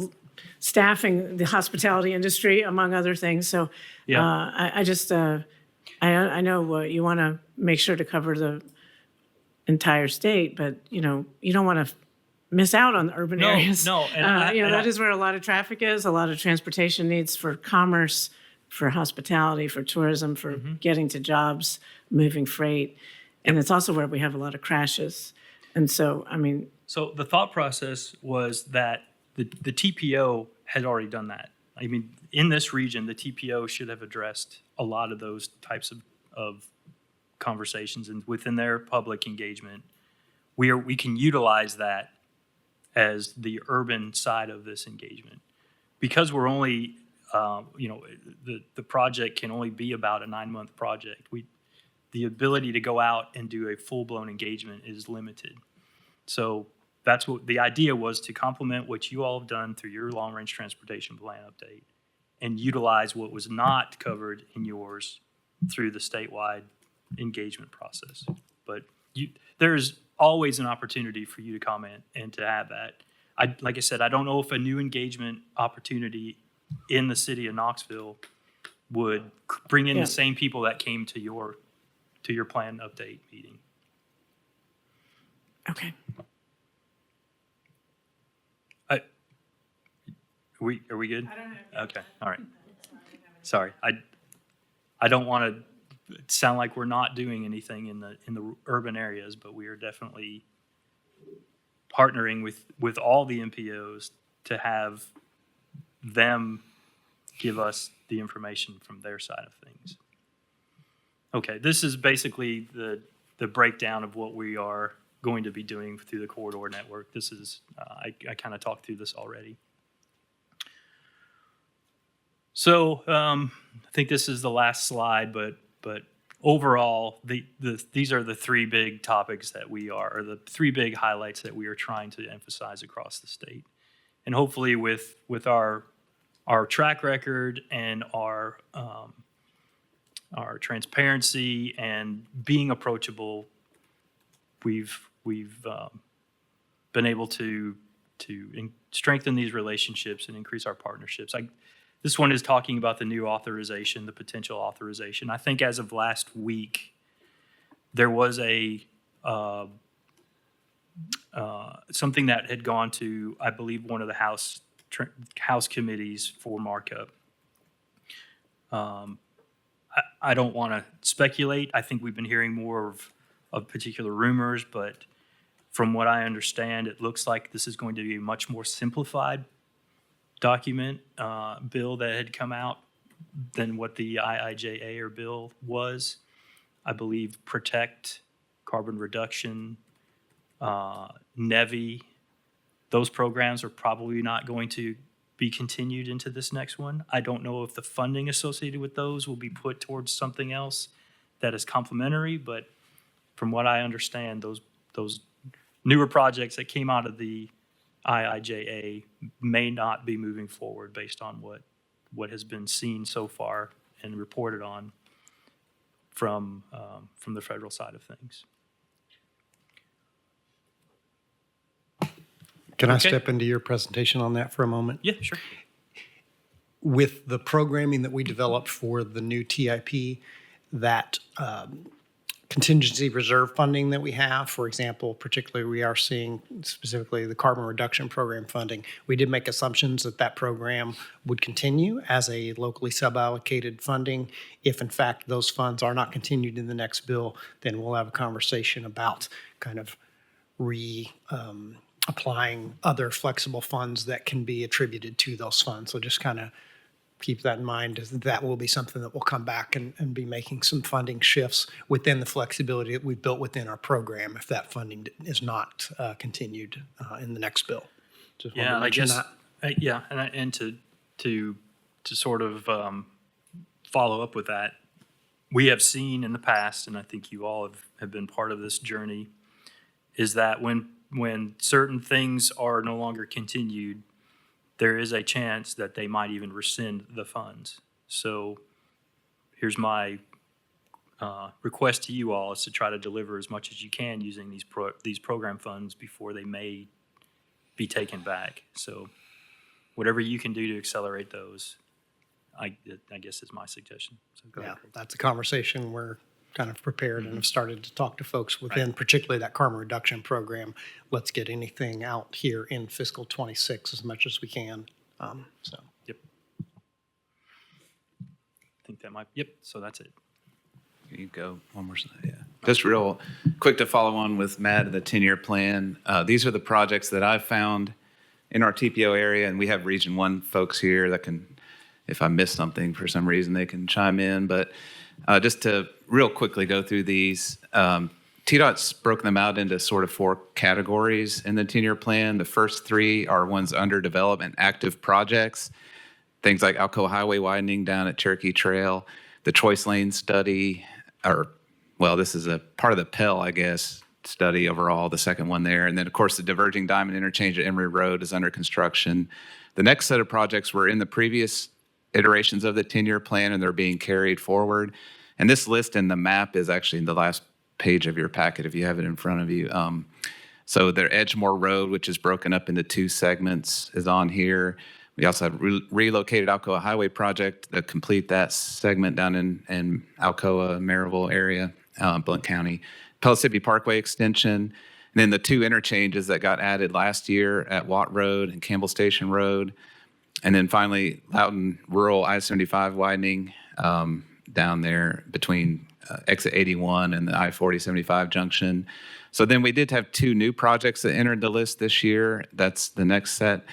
staffing the hospitality industry, among other things. So I just, I know you want to make sure to cover the entire state, but, you don't want to miss out on the urban No, areas. no, and That is where a lot of traffic is, a lot of transportation needs for commerce, for hospitality, for tourism, for getting to jobs, moving freight. And it's also where we have a lot of crashes. And so, So the thought process was that the TPO had already done that. I mean, in this region, the TPO should have addressed a lot of those types of conversations, and within their public engagement, we can utilize that as the urban side of this engagement. Because we're only, the project can only be about a 9-month project. The ability to go out and do a full-blown engagement is limited. So that's what the idea was, to complement what you all have done through your long-range transportation plan update and utilize what was not covered in yours through the statewide engagement process. But there's always an opportunity for you to comment and to have that. Like I said, I don't know if a new engagement opportunity in the city of Knoxville would bring in the same people that came to your plan update meeting. okay. Are we good? Okay, all right. Sorry, I don't want to sound like we're not doing anything in the urban areas, but we are definitely partnering with all the MPOs to have them give us the information from their side of things. Okay, this is basically the breakdown of what we are going to be doing through the corridor network. This is, I kind of talked through this already. So I think this is the last slide, but overall, these are the three big topics that or the three big highlights that we are trying to emphasize across the state. And hopefully with our track record and our transparency and being approachable, we've been able to strengthen these relationships and increase our partnerships. This one is talking about the new authorization, the potential authorization. I think as of last week, there was something that had gone to, I believe, one of the House committees for markup. I don't want to speculate. I think we've been hearing more of particular rumors, but from what I understand, it looks like this is going to be a much more simplified document, bill that had come out than what the IIJA or bill was. I believe Protect, carbon reduction, NEVI, those programs are probably not going to be continued into this next one. I don't know if the funding associated with those will be put towards something else that is complementary, but from what I understand, those newer projects that came out of the IIJA may not be moving forward based on what has been seen so far and reported on from the federal side of things. Can I Okay. step into your presentation on that for a moment? Yeah, sure. With the programming that we developed for the new TIP, that contingency reserve funding that we have, for example, particularly we are seeing specifically the carbon reduction program funding, we did make assumptions that that program would continue as a locally suballocated funding. If in fact those funds are not continued in the next bill, then we'll have a conversation about kind of applying other flexible funds that can be attributed to those funds. So just kind of keep that in mind. That will be something that will come back and be making some funding shifts within the flexibility that we've built within our program if that funding is not continued in the next bill. Just wanted to Yeah, I mention guess. that. And to sort of follow up with that, we have seen in the past, and I think you all have been part of this journey, is that when certain things are no longer continued, there is a chance that they might even rescind the funds. So here's my request to you all, is to try to deliver as much as you can using these program funds before they may be taken back. So whatever you can do to accelerate those, I guess is my suggestion. So go ahead. That's a conversation we're kind of prepared and have started to talk to folks within, particularly that carbon reduction program. Let's get anything out here in fiscal '26 as much as we can. So. Yep. I think that might, yep, so that's it. You go one more slide, yeah. Just real quick to follow on with Matt and the 10-year plan. These are the projects that I've found in our TPO area, and we have Region 1 folks here that can, if I missed something for some reason, they can chime in. But just to real quickly go through these, TDOT's broken them out into sort of 4 categories in the 10-year plan. The first 3 are ones under development, active projects, things like Alcoa Highway widening down at Cherokee Trail, the choice lane study, this is a part of the Pell, I guess, study overall, the second one there. And then, of course, the diverging diamond interchange at Emory Road is under construction. The next set of projects were in the previous iterations of the 10-year plan, and they're being carried forward. And this list in the map is actually in the last page of your packet, if you have it in front of you. So the Edgemore Road, which is broken up into 2 segments, is on here. We also have relocated Alcoa Highway project to complete that segment down in Alcoa, Maryville area, Blount County. Pellissippi Parkway extension, and then the 2 interchanges that got added last year at Watt Road and Campbell Station Road. And then finally, Loudoun Rural I-75 widening down there between exit 81 and the I-40-75 junction. So then we did have 2 new projects that entered the list this year. That's the next set.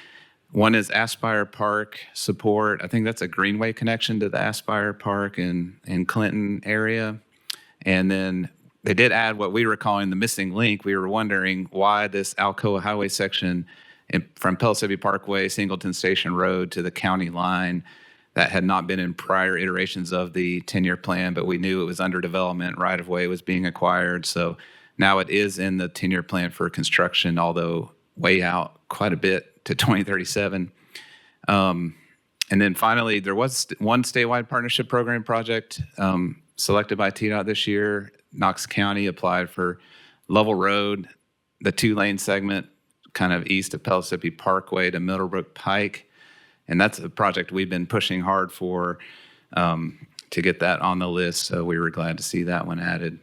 One is Aspire Park support. I think that's a greenway connection to the Aspire Park in Clinton area. And then they did add what we were calling the missing link. We were wondering why this Alcoa Highway section from Pellissippi Parkway, Singleton Station Road to the county line that had not been in prior iterations of the 10-year plan, but we knew it was under development, right-of-way was being acquired. So now it is in the 10-year plan for construction, although way out quite a bit to 2037. And then finally, there was one statewide partnership program project selected by TDOT this year. Knox County applied for Lovell Road, the 2-lane segment kind of east of Pellissippi Parkway to Middlebrook Pike. And that's a project we've been pushing hard for to get that on the list. So we were glad to see that one added.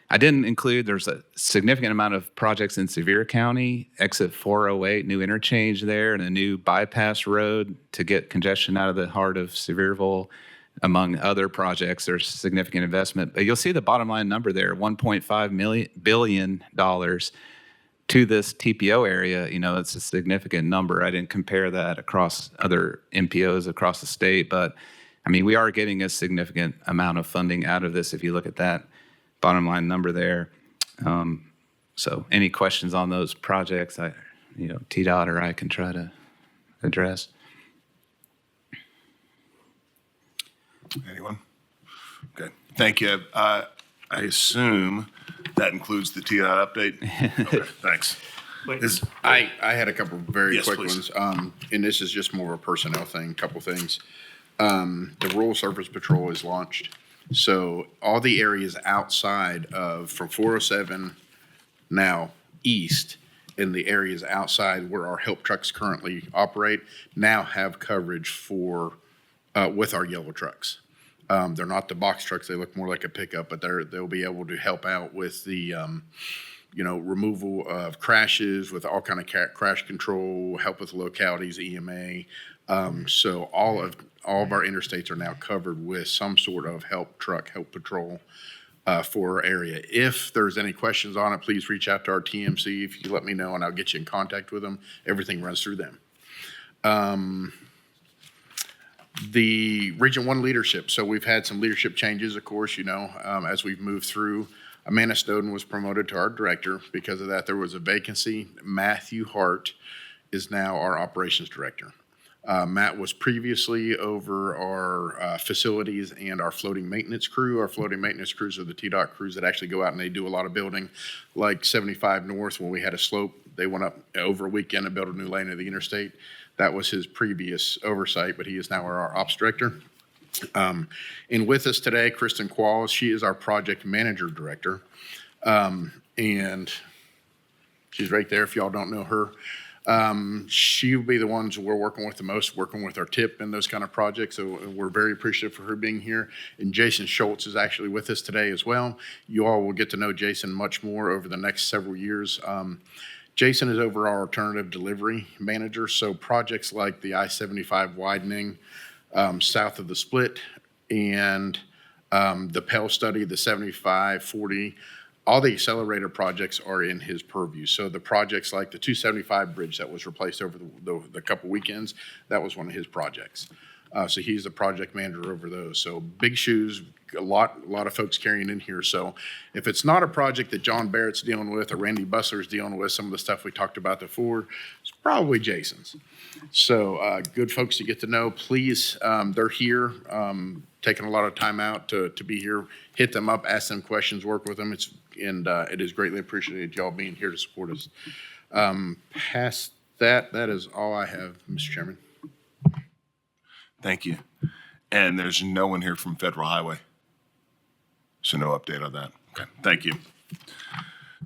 I didn't include, there's a significant amount of projects in Sevier County, exit 408, new interchange there, and a new bypass road to get congestion out of the heart of Sevierville. Among other projects, there's significant investment. But you'll see the bottom line number there, $1.5 billion to this TPO area. You know, it's a significant number. I didn't compare that across other MPOs across the state, but I mean, we are getting a significant amount of funding out of this if you look at that bottom line number there. So any questions on those projects, TDOT or I can try to address. Anyone? Okay, thank you. I assume that includes the TDOT update? Okay, thanks. I had a couple very Yes, quick please. ones, and this is just more of a personnel thing, couple things. The Rural Surface Patrol is launched. So all the areas outside of, from 407 now east, and the areas outside where our help trucks currently operate now have coverage for, with our yellow trucks. They're not the box trucks, they look more like a pickup, but they'll be able to help out with the, removal of crashes, with all kind of crash control, help with localities, EMA. So all of our interstates are now covered with some sort of help truck, help patrol for our area. If there's any questions on it, please reach out to our TMC. If you let me know, and I'll get you in contact with them. Everything runs through them. The Region 1 leadership. So we've had some leadership changes, of course, as we've moved through. Amanda Snowden was promoted to our director. Because of that, there was a vacancy. Matthew Hart is now our operations director. Matt was previously over our facilities and our floating maintenance crew. Our floating maintenance crews are the TDOT crews that actually go out and they do a lot of building, like 75 North when we had a slope. They went up over a weekend and built a new lane of the interstate. That was his previous oversight, but he is now our ops director. And with us today, Kristen Qualls, she is our project manager director. And she's right there if y'all don't know her. She will be the ones we're working with the most, working with our TIP and those kind of projects. So we're very appreciative for her being here. And Jason Schultz is actually with us today as well. You all will get to know Jason much more over the next several years. Jason is over our alternative delivery manager. So projects like the I-75 widening south of the split and the Pell study, the 75-40, all the accelerator projects are in his purview. So the projects like the 275 bridge that was replaced over the couple weekends, that was one of his projects. So he's the project manager over those. So big shoes, a lot of folks carrying in here. So if it's not a project that John Barrett's dealing with or Randy Bussler's dealing with, some of the stuff we talked about before, it's probably Jason's. So good folks to get to know. Please, they're here, taking a lot of time out to be here. Hit them up, ask them questions, work with them. It is greatly appreciated y'all being here to support us. Past that is all I have, Mr. Chairman. Thank you. And there's no one here from Federal Highway. So no update on that. Okay, thank you.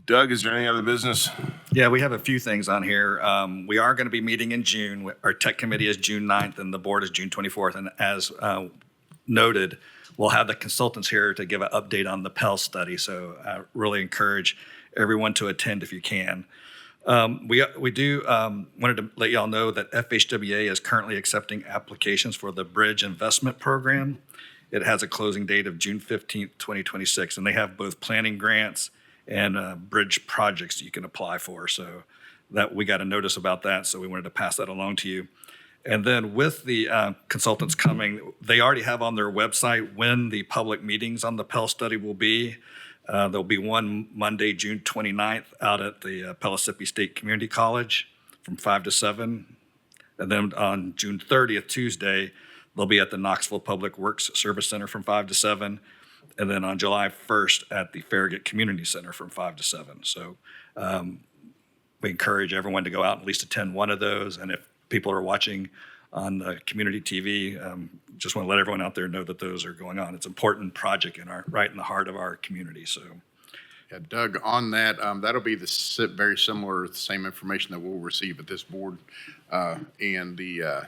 Doug, is there any other business? Yeah, we have a few things on here. We are going to be meeting in June. Our tech committee is June 9th and the board is June 24th. And as noted, we'll have the consultants here to give an update on the Pell study. So I really encourage everyone to attend if you can. We do wanted to let y'all know that FHWA is currently accepting applications for the Bridge Investment Program. It has a closing date of June 15th, 2026, and they have both planning grants and bridge projects you can apply for. So that we got a notice about that, so we wanted to pass that along to you. And then with the consultants coming, they already have on their website when the public meetings on the Pell study will be. There'll be one Monday, June 29th, out at the Pellissippi State Community College from 5 to 7. And then on June 30th, Tuesday, they'll be at the Knoxville Public Works Service Center from 5 to 7. And then on July 1st at the Farragut Community Center from 5 to 7. So we encourage everyone to go out and at least attend one of those. And if people are watching on the community TV, just want to let everyone out there know that those are going on. It's an important project right in the heart of our community. So, yeah, Doug, on that, that'll be very similar, the same information that we'll receive at this board and the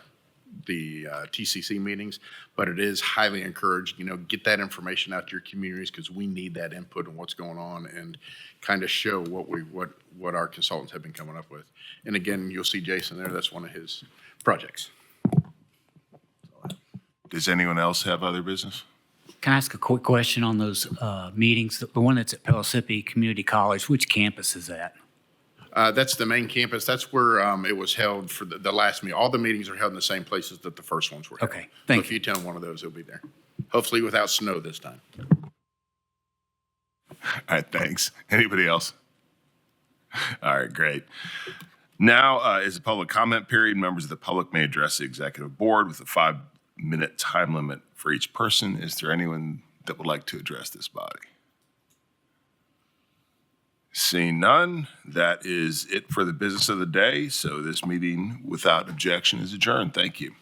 TCC meetings, but it is highly encouraged, get that information out to your communities because we need that input on what's going on and kind of show what our consultants have been coming up with. And again, you'll see Jason there. That's one of his projects. Does anyone else have other business? Can I ask a quick question on those meetings? The one that's at Pellissippi Community College, which campus is that? That's the main campus. That's where it was held for the last meeting. All the meetings are held in the same places that the first ones were held. Okay, So thank if you. you attend one of those, it'll be there. Hopefully without snow this time. All right, thanks. Anybody else? All right, great. Now is the public comment period. Members of the public may address the executive board with a 5-minute time limit for each person. Is there anyone that would like to address this body? Seeing none, that is it for the business of the day. So this meeting without objection is adjourned. Thank you.